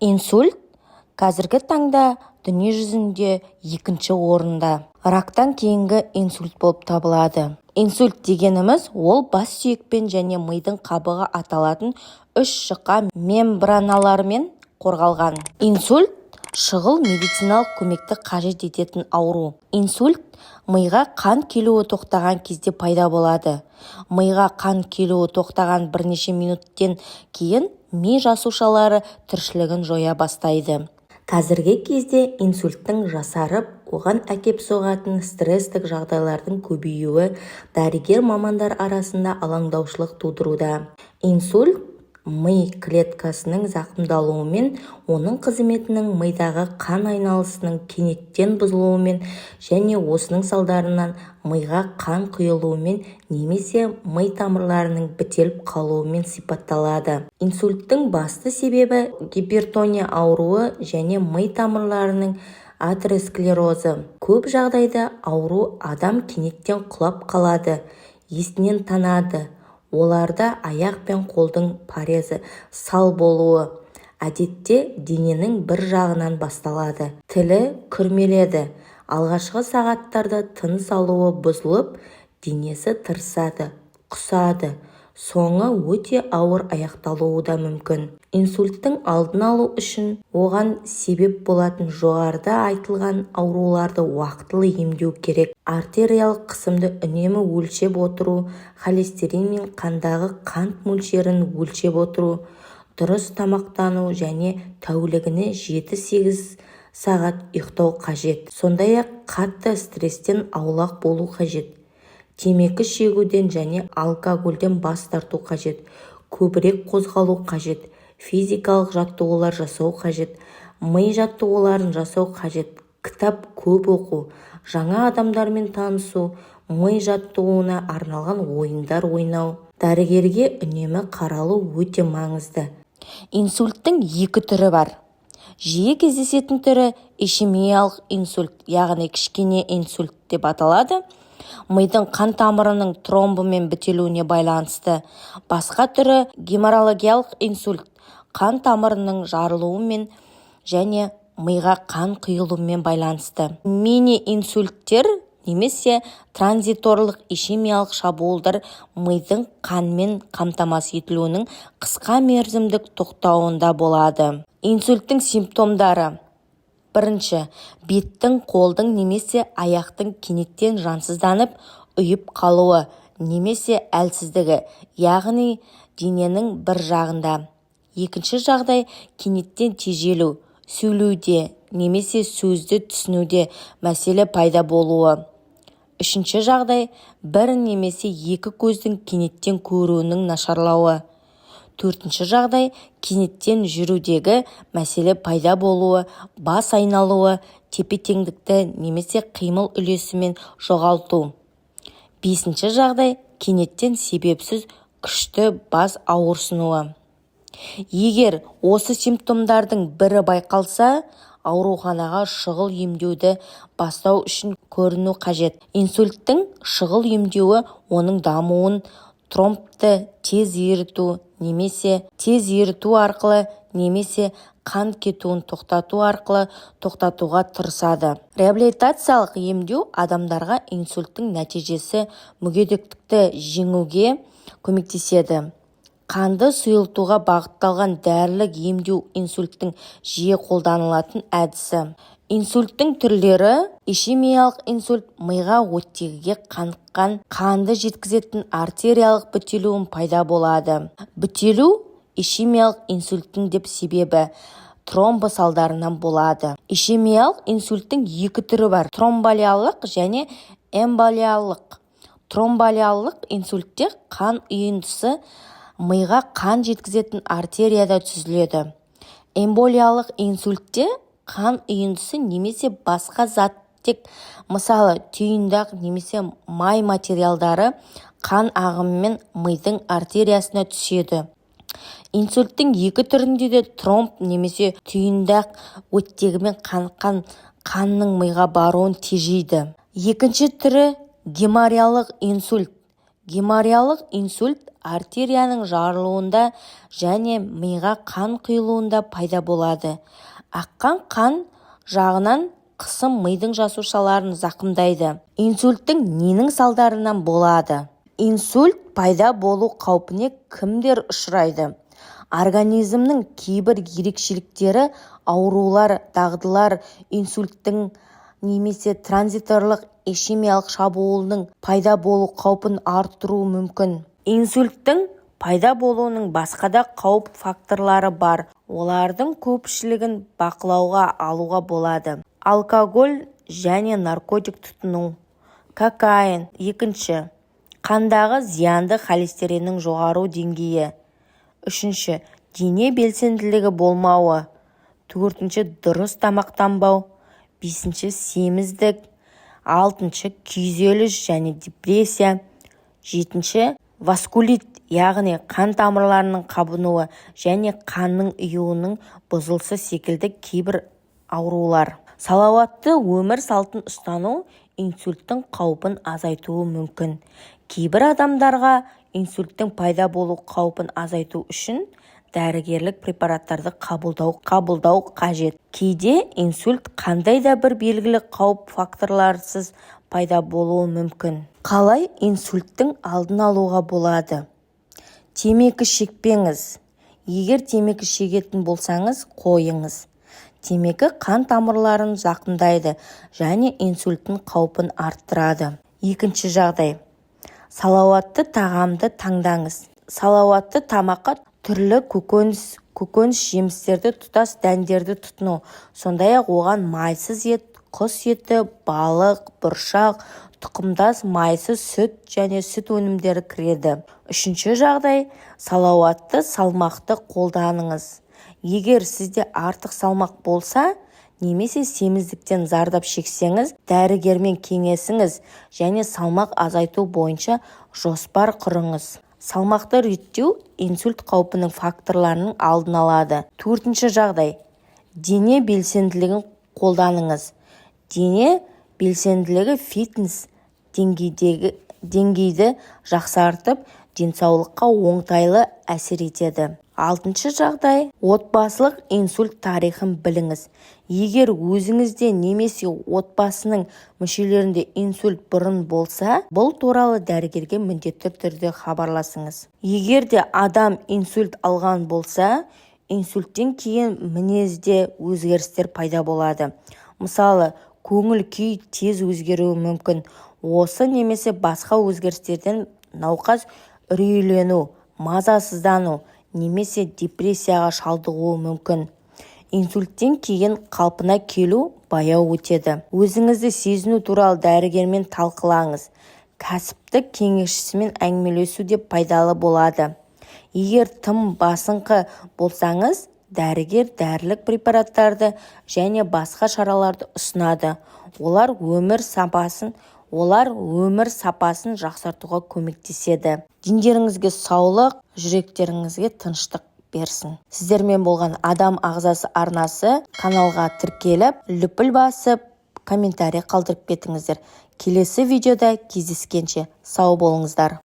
Инсульт қазіргі таңда дүние жүзінде екінші орында. Рактан кейінгі инсульт болып табылады. Инсульт дегеніміз ол бас сүйекпен және мидың қабығы аталатын үш жұқа мембраналармен қорғалған. Инсульт шұғыл медициналық көмекті қажет ететін ауру. Инсульт миға қан келуі тоқтаған кезде пайда болады. Миға қан келуі тоқтаған бірнеше минуттен кейін ми жасушалары тіршілігін жоя бастайды. Қазіргі кезде инсульттің жасарып, оған әкеп соғатын стресстік жағдайлардың көбеюі дәрігер мамандар арасында алаңдаушылық тудыруда. Инсульт ми клеткасының зақымдалуымен, оның қызметінің мидағы қан айналысының кенеттен бұзылуымен және осының салдарынан миға қан құйылуымен немесе ми тамырларының бітеліп қалуымен сипатталады. Инсульттің басты себебі гипертония ауруы және ми тамырларының атеросклерозы. Көп жағдайда ауру адам кенеттен құлап қалады, есінен танады. Оларда аяқ пен қолдың парезі сал болуы әдетте дененің бір жағынан басталады. Тілі күрмеледі. Алғашқы сағаттарда тыныс алуы бұзылып, денесі тырысады, құсады. Соңы өте ауыр аяқталуы да мүмкін. Инсульттің алдын алу үшін оған себеп болатын жоғарыда айтылған ауруларды уақытылы емдеу керек. Артериялық қысымды үнемі өлшеп отыру, холестерин мен қандағы қант мөлшерін өлшеп отыру, дұрыс тамақтану және тәулігіне 7-8 сағат ұйықтау қажет. Сондай-ақ қатты стресстен аулақ болу қажет. Темекі шегуден және алкогольден бас тарту қажет. Көбірек қозғалу қажет. Физикалық жаттығулар жасау қажет. Ми жаттығуларын жасау қажет. Кітап көп оқу, жаңа адамдармен танысу, ми жаттығуына арналған ойындар ойнау. Дәрігерге үнемі қаралу өте маңызды. Инсульттің екі түрі бар. Жиі кездесетін түрі ишемиялық инсульт, яғни кішкене инсульт деп аталады. Мидың қан тамырының тромбымен бітелуіне байланысты. Басқа түрі геморрагиялық инсульт, қан тамырының жарылуымен және миға қан құйылуымен байланысты. Мини-инсульттер немесе транзиторлық ишемиялық шабуылдар мидың қанмен қамтамасыз етілуінің қысқа мерзімдік тоқтауында болады. Инсульттің симптомдары: бірінші, беттің, қолдың немесе аяқтың кенеттен жансызданып, ұйып қалуы немесе әлсіздігі, яғни дененің бір жағында. Екінші жағдай, кенеттен тежелу, сөйлеуде немесе сөзді түсінуде мәселе пайда болуы. Үшінші жағдай, бір немесе екі көздің кенеттен көруінің нашарлауы. Төртінші жағдай, кенеттен жүрудегі мәселе пайда болуы, бас айналуы, тепе-теңдікті немесе қимыл үлесімен жоғалту. Бесінші жағдай, кенеттен себепсіз күшті бас ауырсынуы. Егер осы симптомдардың бірі байқалса, ауруханаға шұғыл емдеуді бастау үшін көріну қажет. Инсульттің шұғыл емдеуі оның дамуын тромбты тез еріту немесе тез еріту арқылы немесе қан кетуін тоқтату арқылы тоқтатуға тырысады. Реабилитациялық емдеу адамдарға инсульттің нәтижесі мүгедектікті жеңуге көмектеседі. Қанды сұйылтуға бағытталған дәрілік емдеу инсульттің жиі қолданылатын әдісі. Инсульттің түрлері: ишемиялық инсульт миға оттегіге қаныққан қанды жеткізетін артериялық бітелуін пайда болады. Бітелу ишемиялық инсульттің деп себебі тромбы салдарынан болады. Ишемиялық инсульттің екі түрі бар: тромболиялық және эмболиялық. Тромболиялық инсультте қан үйіндісі миға қан жеткізетін артерияда түзіледі. Эмболиялық инсультте қан үйіндісі немесе басқа заттек, мысалы түйіндақ немесе май материалдары қан ағымымен мидың артериясына түседі. Инсульттің екі түрінде де тромб немесе түйіндақ оттегімен қаныққан қанның миға баруын тежейді. Екінші түрі геморрагиялық инсульт. Геморрагиялық инсульт артерияның жарылуында және миға қан құйылуында пайда болады. Аққан қан жағынан қысым мидың жасушаларын зақымдайды. Инсульттің ненің салдарынан болады? Инсульт пайда болу қаупіне кімдер ұшырайды? Организмнің кейбір ерекшеліктері, аурулар, дағдылар инсульттің немесе транзиторлық ишемиялық шабуылының пайда болу қаупін арттыруы мүмкін. Инсульттің пайда болуының басқа да қауіп факторлары бар. Олардың көпшілігін бақылауға алуға болады. Алкоголь және наркотик тұтыну. Кокаин. Екінші, қандағы зиянды холестериннің жоғары деңгейі. Үшінші, дене белсенділігі болмауы. Төртінші, дұрыс тамақтанбау. Бесінші, семіздік. Алтыншы, күйзеліс және депрессия. Жетінші, васкулит, яғни қан тамырларының қабынуы және қанның ұюының бұзылысы секілді кейбір аурулар. Салауатты өмір салтын ұстану инсульттің қаупін азайтуы мүмкін. Кейбір адамдарға инсульттің пайда болу қаупін азайту үшін дәрігерлік препараттарды қабылдау қажет. Кейде инсульт қандай да бір белгілі қауіп факторларсыз пайда болуы мүмкін. Қалай инсульттің алдын алуға болады? Темекі шекпеңіз. Егер темекі шегетін болсаңыз, қойыңыз. Темекі қан тамырларын зақымдайды және инсульттің қаупін арттырады. Екінші жағдай. Салауатты тағамды таңдаңыз. Салауатты тамаққа түрлі көкөніс жемістерді, тұтас дәндерді тұтыну, сондай-ақ оған майсыз ет, құс еті, балық, бұршақ, тұқымдас майсыз сүт және сүт өнімдері кіреді. Үшінші жағдай, салауатты салмақты қолданыңыз. Егер сізде артық салмақ болса, немесе семіздіктен зардап шексеңіз, дәрігермен кеңесіңіз және салмақ азайту бойынша жоспар құрыңыз. Салмақты реттеу инсульт қаупінің факторларының алдын алады. Төртінші жағдай, дене белсенділігін қолданыңыз. Дене белсенділігі фитнес деңгейді жақсартып, денсаулыққа оңтайлы әсер етеді. Алтыншы жағдай, отбасылық инсульт тарихын біліңіз. Егер өзіңізде немесе отбасының мүшелерінде инсульт бұрын болса, бұл туралы дәрігерге міндетті түрде хабарласыңыз. Егер де адам инсульт алған болса, инсульттен кейін мінезде өзгерістер пайда болады. Мысалы, көңіл күй тез өзгеруі мүмкін. Осы немесе басқа өзгерістерден науқас үрейлену, мазасыздану немесе депрессияға шалдығуы мүмкін. Инсульттен кейін қалпына келу баяу өтеді. Өзіңізді сезіну туралы дәрігермен талқылаңыз. Кәсіптік кеңесшісімен әңгімелесу де пайдалы болады. Егер тым басыңқы болсаңыз, дәрігер дәрілік препараттарды және басқа шараларды ұсынады. Олар өмір сапасын жақсартуға көмектеседі. Дендеріңізге саулық, жүректеріңізге тыныштық берсін. Сіздермен болған Адам ағзасы арнасы каналға тіркеліп, лүпіл басып, комментарий қалдырып кетіңіздер. Келесі видеода кездескенше сау болыңыздар.